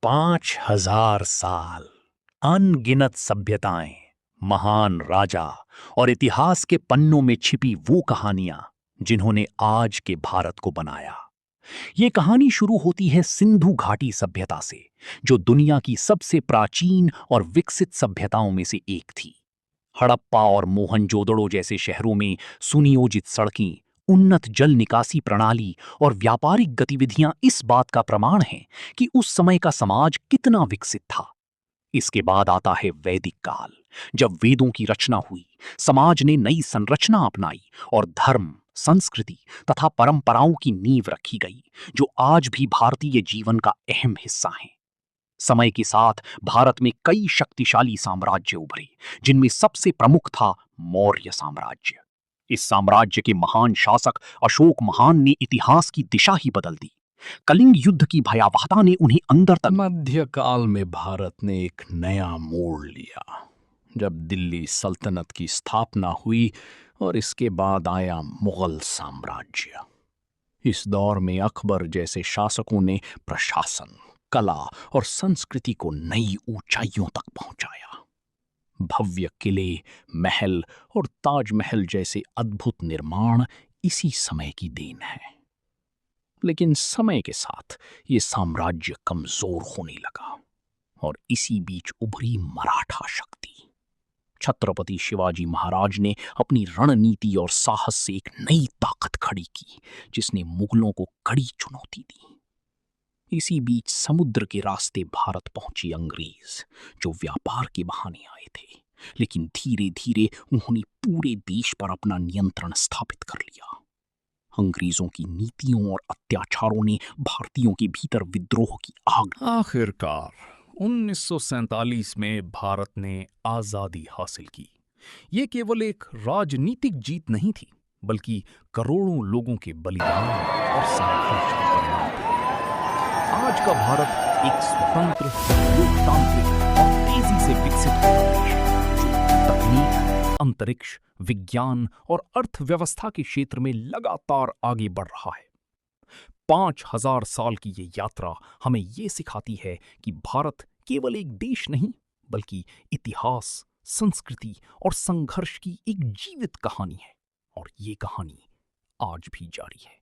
5,000 साल, अनगिनत सभ्यताएं, महान राजा और इतिहास के पन्नों में छिपी वो कहानियां जिन्होंने आज के भारत को बनाया। ये कहानी शुरू होती है सिंधु घाटी सभ्यता से, जो दुनिया की सबसे प्राचीन और विकसित सभ्यताओं में से एक थी। हड़प्पा और मोहनजोदड़ो जैसे शहरों में सुनियोजित सड़कें, उन्नत जल निकासी प्रणाली और व्यापारिक गतिविधियां इस बात का प्रमाण हैं कि उस समय का समाज कितना विकसित था। इसके बाद आता है वैदिक काल, जब वेदों की रचना हुई, समाज ने नई संरचना अपनाई और धर्म, संस्कृति तथा परंपराओं की नींव रखी गई, जो आज भी भारतीय जीवन का अहम हिस्सा हैं। समय के साथ भारत में कई शक्तिशाली साम्राज्य उभरे, जिनमें सबसे प्रमुख था मौर्य साम्राज्य। इस साम्राज्य के महान शासक अशोक महान ने इतिहास की दिशा ही बदल दी। कलिंग युद्ध की भयावहता ने उन्हें अंदर तक मध्यकाल में भारत ने एक नया मोड़ लिया, जब दिल्ली सल्तनत की स्थापना हुई और इसके बाद आया मुगल साम्राज्य। इस दौर में अकबर जैसे शासकों ने प्रशासन, कला और संस्कृति को नई ऊंचाइयों तक पहुंचाया। भव्य किले, महल और ताजमहल जैसे अद्भुत निर्माण इसी समय की देन है। लेकिन समय के साथ ये साम्राज्य कमजोर होने लगा और इसी बीच उभरी मराठा शक्ति। छत्रपति शिवाजी महाराज ने अपनी रणनीति और साहस से एक नई ताकत खड़ी की, जिसने मुगलों को कड़ी चुनौती दी। इसी बीच समुद्र के रास्ते भारत पहुंचे अंग्रेज, जो व्यापार के बहाने आए थे, लेकिन धीरे धीरे उन्होंने पूरे देश पर अपना नियंत्रण स्थापित कर लिया। अंग्रेजों की नीतियों और अत्याचारों ने भारतीयों के भीतर विद्रोह की आग। आखिरकार 1947 में भारत ने आजादी हासिल की। ये केवल एक राजनीतिक जीत नहीं थी, बल्कि करोड़ों लोगों के बलिदान और संघर्ष का परिणाम था। आज का भारत एक स्वतंत्र, लोकतांत्रिक और तेजी से विकसित हुआ देश है, जो तकनीक, अंतरिक्ष, विज्ञान और अर्थव्यवस्था के क्षेत्र में लगातार आगे बढ़ रहा है। 5,000 साल की ये यात्रा हमें ये सिखाती है कि भारत केवल एक देश नहीं, बल्कि इतिहास, संस्कृति और संघर्ष की एक जीवित कहानी है, और ये कहानी आज भी जारी है।